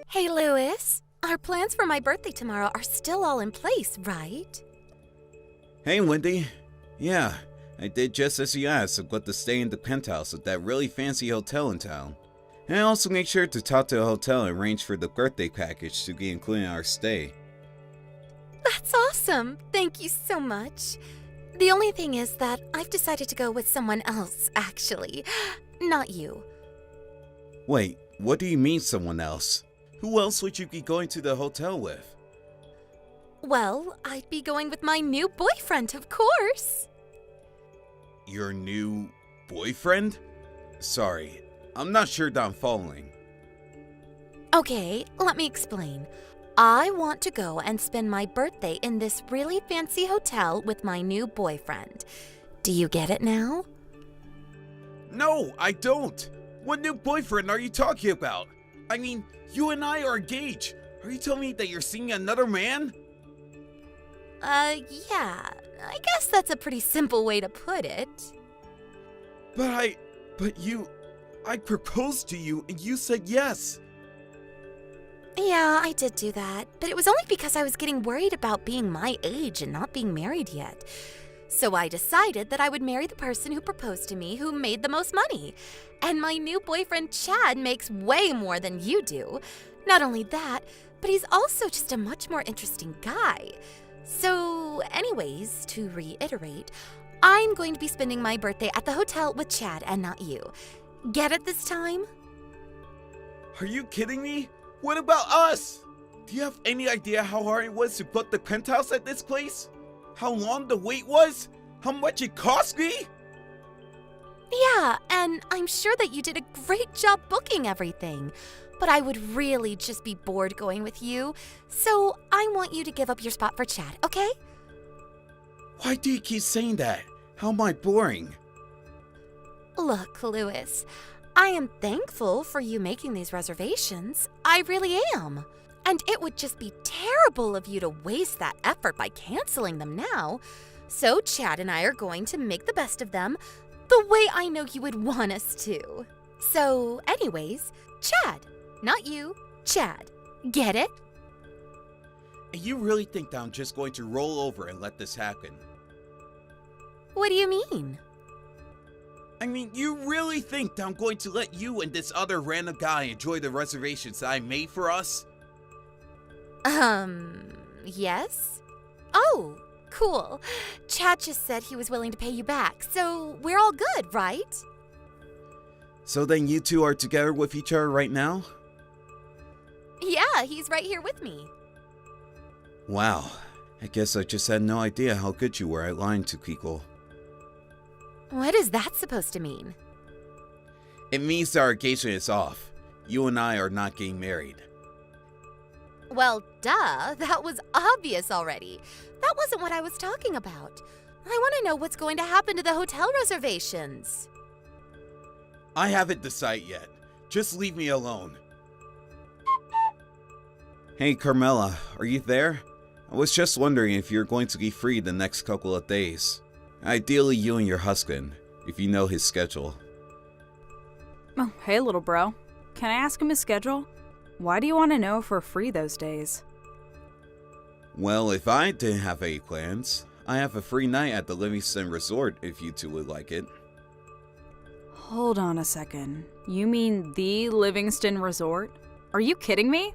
Hey, Louis. Our plans for my birthday tomorrow are still all in place, right? Hey, Wendy. Yeah, I did just as you asked. I've got to stay in the penthouse at that really fancy hotel in town. And I also make sure to talk to the hotel and arrange for the birthday package to be included in our stay. That's awesome. Thank you so much. The only thing is that I've decided to go with someone else, actually. Not you. Wait, what do you mean someone else? Who else would you be going to the hotel with? Well, I'd be going with my new boyfriend, of course. Your new boyfriend? Sorry, I'm not sure that I'm following. Okay, let me explain. I want to go and spend my birthday in this really fancy hotel with my new boyfriend. Do you get it now? No, I don't. What new boyfriend are you talking about? I mean, you and I are engaged. Are you telling me that you're seeing another man? Yeah. I guess that's a pretty simple way to put it. I proposed to you and you said yes. Yeah, I did do that, but it was only because I was getting worried about being my age and not being married yet. So I decided that I would marry the person who proposed to me who made the most money. And my new boyfriend Chad makes way more than you do. Not only that, but he's also just a much more interesting guy. So anyways, to reiterate, I'm going to be spending my birthday at the hotel with Chad and not you. Get it this time? Are you kidding me? What about us? Do you have any idea how hard it was to book the penthouse at this place? How long the wait was? How much it cost me? Yeah, and I'm sure that you did a great job booking everything. But I would really just be bored going with you, so I want you to give up your spot for Chad, okay? Why do you keep saying that? How am I boring? Look, Louis, I am thankful for you making these reservations. I really am. And it would just be terrible of you to waste that effort by canceling them now. So Chad and I are going to make the best of them the way I know you would want us to. So anyways, Chad. Not you, Chad. Get it? And you really think that I'm just going to roll over and let this happen? What do you mean? I mean, you really think that I'm going to let you and this other random guy enjoy the reservations that I made for us? Yes? Oh, cool. Chad just said he was willing to pay you back, so we're all good, right? So then you two are together with each other right now? Yeah, he's right here with me. Wow, I guess I just had no idea how good you were at lying to people. What is that supposed to mean? It means that our engagement is off. You and I are not getting married. Well, duh, that was obvious already. That wasn't what I was talking about. I want to know what's going to happen to the hotel reservations. I haven't decided yet. Just leave me alone. Hey, Carmela, are you there? I was just wondering if you're going to be free the next couple of days. Ideally, you and your husband, if you know his schedule. Oh, hey, little bro. Can I ask him his schedule? Why do you want to know if we're free those days? Well, if I didn't have any plans, I have a free night at the Livingston Resort if you two would like it. Hold on a second. You mean the Livingston Resort? Are you kidding me?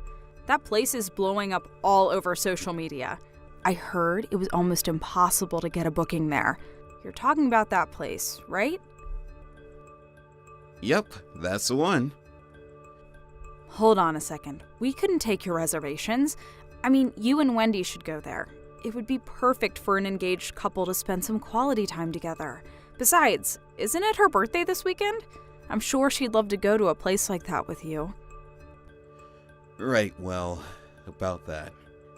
That place is blowing up all over social media. I heard it was almost impossible to get a booking there. You're talking about that place, right? Yep, that's the one. Hold on a second. We couldn't take your reservations. I mean, you and Wendy should go there. It would be perfect for an engaged couple to spend some quality time together. Besides, isn't it her birthday this weekend? I'm sure she'd love to go to a place like that with you. Right, well, about that.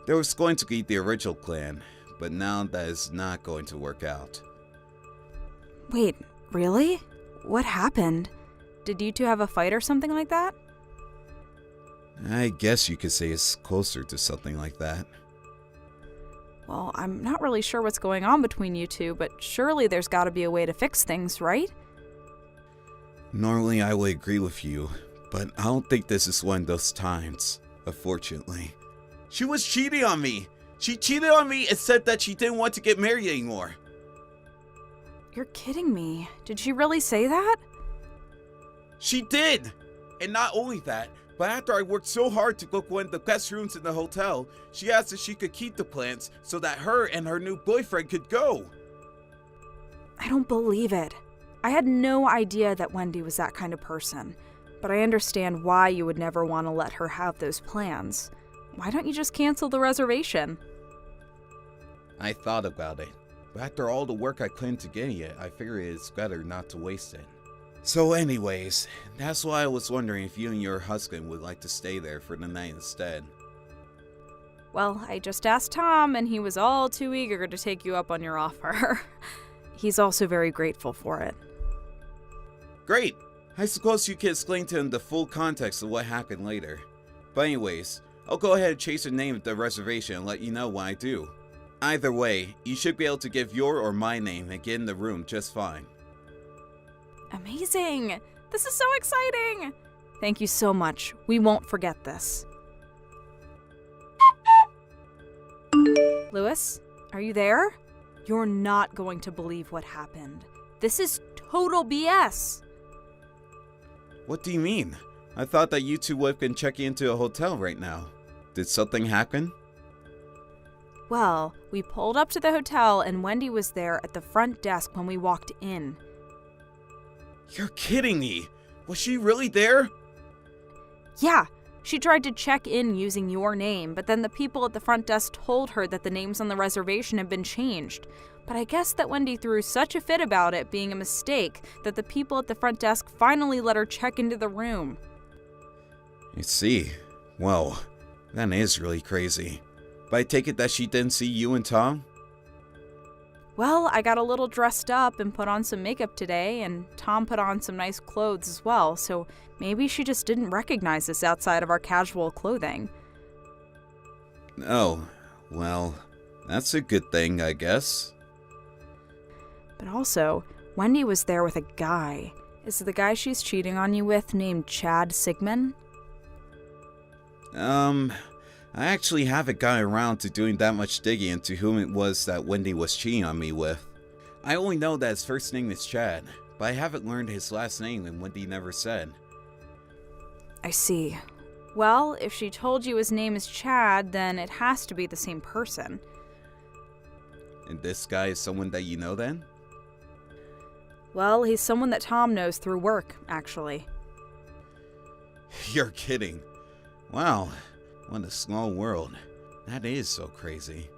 There was going to be the original plan, but now that is not going to work out. Wait, really? What happened? Did you two have a fight or something like that? I guess you could say it's closer to something like that. Well, I'm not really sure what's going on between you two, but surely there's got to be a way to fix things, right? Normally I would agree with you, But I don't think this is one of those times, unfortunately. She was cheating on me! She cheated on me and said that she didn't want to get married anymore. You're kidding me. Did she really say that? She did! And not only that, but after I worked so hard to book one of the best rooms in the hotel, she asked if she could keep the plants so that her and her new boyfriend could go. I don't believe it. I had no idea that Wendy was that kind of person, but I understand why you would never want to let her have those plans. Why don't you just cancel the reservation? I thought about it, but after all the work I put into getting it, I figured it's better not to waste it. So anyways, that's why I was wondering if you and your husband would like to stay there for the night instead. Well, I just asked Tom, and he was all too eager to take you up on your offer. He's also very grateful for it. Great! I suppose you can explain to him the full context of what happened later. But anyways, I'll go ahead and chase the name of the reservation and let you know when I do. Either way, you should be able to give your or my name and get in the room just fine. Amazing! This is so exciting! Thank you so much. We won't forget this. Lewis, are you there? You're not going to believe what happened. This is total BS. What do you mean? I thought that you two would have been checking into a hotel right now. Did something happen? Well, we pulled up to the hotel and Wendy was there at the front desk when we walked in. You're kidding me! Was she really there? Yeah, she tried to check in using your name, but then the people at the front desk told her that the names on the reservation had been changed. But I guess that Wendy threw such a fit about it being a mistake that the people at the front desk finally let her check into the room. I see. Well, that is really crazy. But I take it that she didn't see you and Tom? Well, I got a little dressed up and put on some makeup today, and Tom put on some nice clothes as well, so maybe she just didn't recognize us outside of our casual clothing. Oh, well, that's a good thing, I guess. But also, Wendy was there with a guy. Is the guy she's cheating on you with named Chad Sigmund? I actually haven't gotten around to doing that much digging into whom it was that Wendy was cheating on me with. I only know that his first name is Chad, but I haven't learned his last name and Wendy never said. I see. Well, if she told you his name is Chad, then it has to be the same person. And this guy is someone that you know then? Well, he's someone that Tom knows through work, actually. You're kidding. Wow, what a small world. That is so crazy.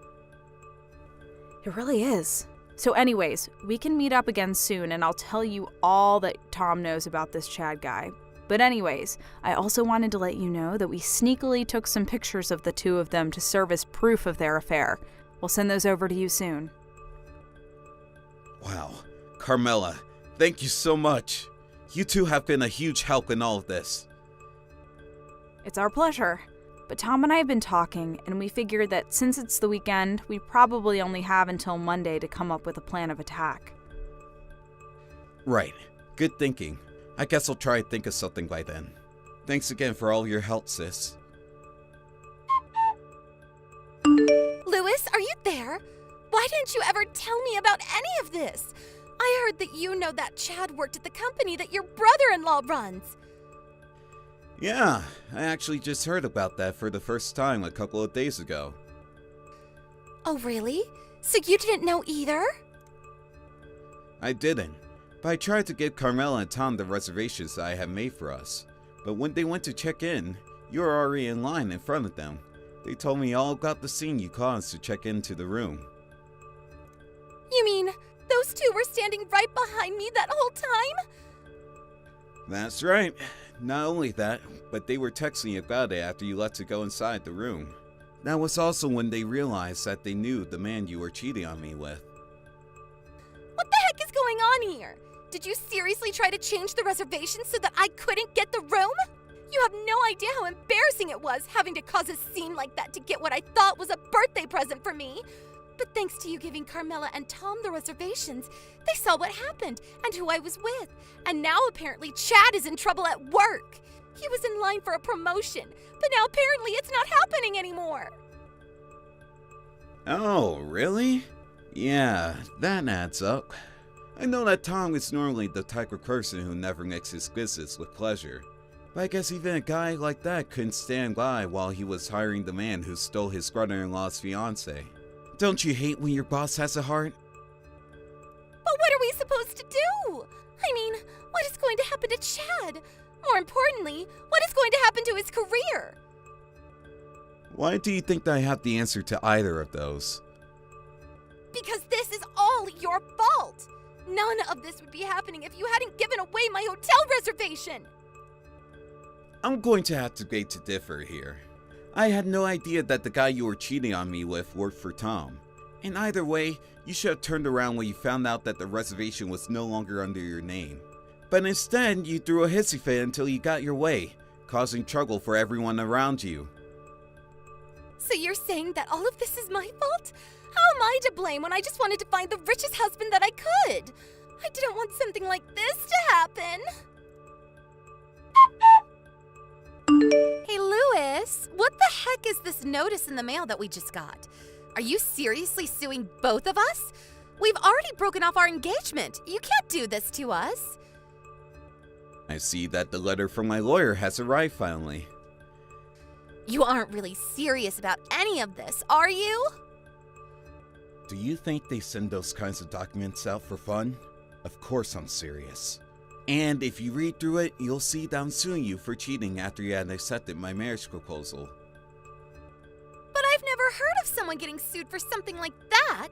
It really is. So anyways, we can meet up again soon and I'll tell you all that Tom knows about this Chad guy. But anyways, I also wanted to let you know that we sneakily took some pictures of the two of them to serve as proof of their affair. We'll send those over to you soon. Wow, Carmela, thank you so much. You two have been a huge help in all of this. It's our pleasure. But Tom and I have been talking, and we figured that since it's the weekend, we probably only have until Monday to come up with a plan of attack. Right. Good thinking. I guess I'll try to think of something by then. Thanks again for all your help, sis. Louis, are you there? Why didn't you ever tell me about any of this? I heard that you know that Chad worked at the company that your brother-in-law runs. Yeah, I actually just heard about that for the first time a couple of days ago. Oh, really? So you didn't know either? I didn't, but I tried to give Carmela and Tom the reservations that I had made for us. But when they went to check in, you were already in line in front of them. They told me all about the scene you caused to check into the room. You mean those two were standing right behind me that whole time? That's right. Not only that, but they were texting about it after you left to go inside the room. That was also when they realized that they knew the man you were cheating on me with. What the heck is going on here? Did you seriously try to change the reservation so that I couldn't get the room? You have no idea how embarrassing it was having to cause a scene like that to get what I thought was a birthday present for me. But thanks to you giving Carmela and Tom the reservations, they saw what happened and who I was with. And now apparently Chad is in trouble at work. He was in line for a promotion, but now apparently it's not happening anymore. Oh, really? Yeah, that adds up. I know that Tom is normally the type of person who never mixes business with pleasure. But I guess even a guy like that couldn't stand by while he was hiring the man who stole his brother-in-law's fiance. Don't you hate when your boss has a heart? But what are we supposed to do? I mean, what is going to happen to Chad? More importantly, what is going to happen to his career? Why do you think that I have the answer to either of those? Because this is all your fault. None of this would be happening if you hadn't given away my hotel reservation. I'm going to have to beg to differ here. I had no idea that the guy you were cheating on me with worked for Tom. And either way, you should have turned around when you found out that the reservation was no longer under your name. But instead, you threw a hissy fit until you got your way, causing trouble for everyone around you. So you're saying that all of this is my fault? How am I to blame when I just wanted to find the richest husband that I could? I didn't want something like this to happen. Hey, Louis, what the heck is this notice in the mail that we just got? Are you seriously suing both of us? We've already broken off our engagement. You can't do this to us. I see that the letter from my lawyer has arrived finally. You aren't really serious about any of this, are you? Do you think they send those kinds of documents out for fun? Of course I'm serious. And if you read through it, you'll see that I'm suing you for cheating after you had accepted my marriage proposal. But I've never heard of someone getting sued for something like that.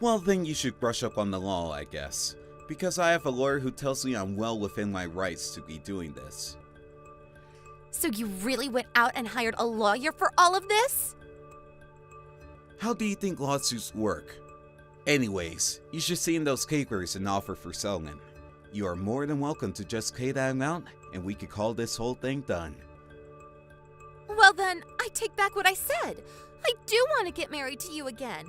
Well, then you should brush up on the law, I guess. Because I have a lawyer who tells me I'm well within my rights to be doing this. So you really went out and hired a lawyer for all of this? How do you think lawsuits work? Anyways, you should see in those papers an offer for settlement. You are more than welcome to just pay that amount, and we could call this whole thing done. Well then, I take back what I said. I do want to get married to you again.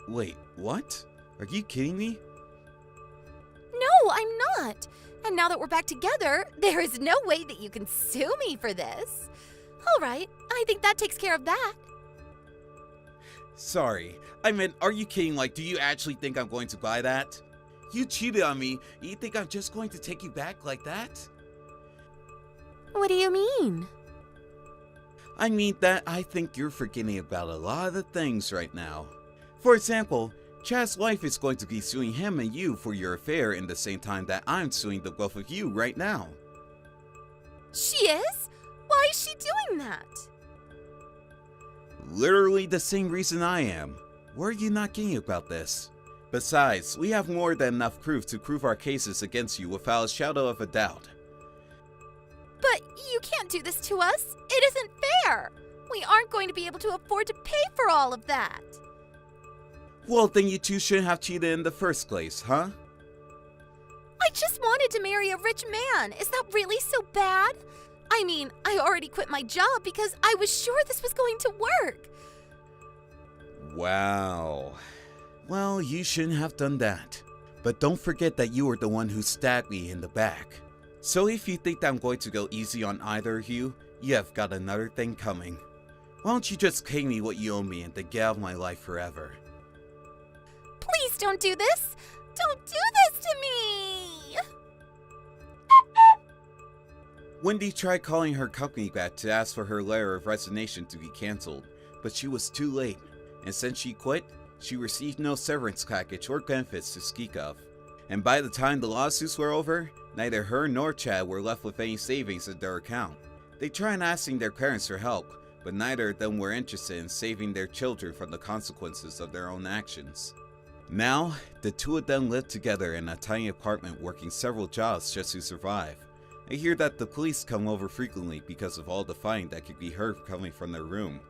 Wait, what? Are you kidding me? No, I'm not. And now that we're back together, there is no way that you can sue me for this. All right, I think that takes care of that. Sorry, I meant, are you kidding? Like, do you actually think I'm going to buy that? You cheated on me, and you think I'm just going to take you back like that? What do you mean? I mean that I think you're forgetting about a lot of the things right now. For example, Chad's wife is going to be suing him and you for your affair in the same time that I'm suing the both of you right now. She is? Why is she doing that? Literally the same reason I am. Why are you not getting about this? Besides, we have more than enough proof to prove our cases against you without a shadow of a doubt. But you can't do this to us. It isn't fair. We aren't going to be able to afford to pay for all of that. Well, then you two shouldn't have cheated in the first place, huh? I just wanted to marry a rich man. Is that really so bad? I mean, I already quit my job because I was sure this was going to work. Wow. Well, you shouldn't have done that. But don't forget that you were the one who stabbed me in the back. So if you think that I'm going to go easy on either of you, you have got another thing coming. Why don't you just pay me what you owe me and then get out of my life forever? Please don't do this. Don't do this to me. Wendy tried calling her company back to ask for her letter of resignation to be cancelled, but she was too late, and since she quit, she received no severance package or benefits to speak of. And by the time the lawsuits were over, neither her nor Chad were left with any savings in their account. They tried asking their parents for help, but neither of them were interested in saving their children from the consequences of their own actions. Now, the two of them live together in a tiny apartment working several jobs just to survive. I hear that the police come over frequently because of all the fighting that could be heard coming from their room.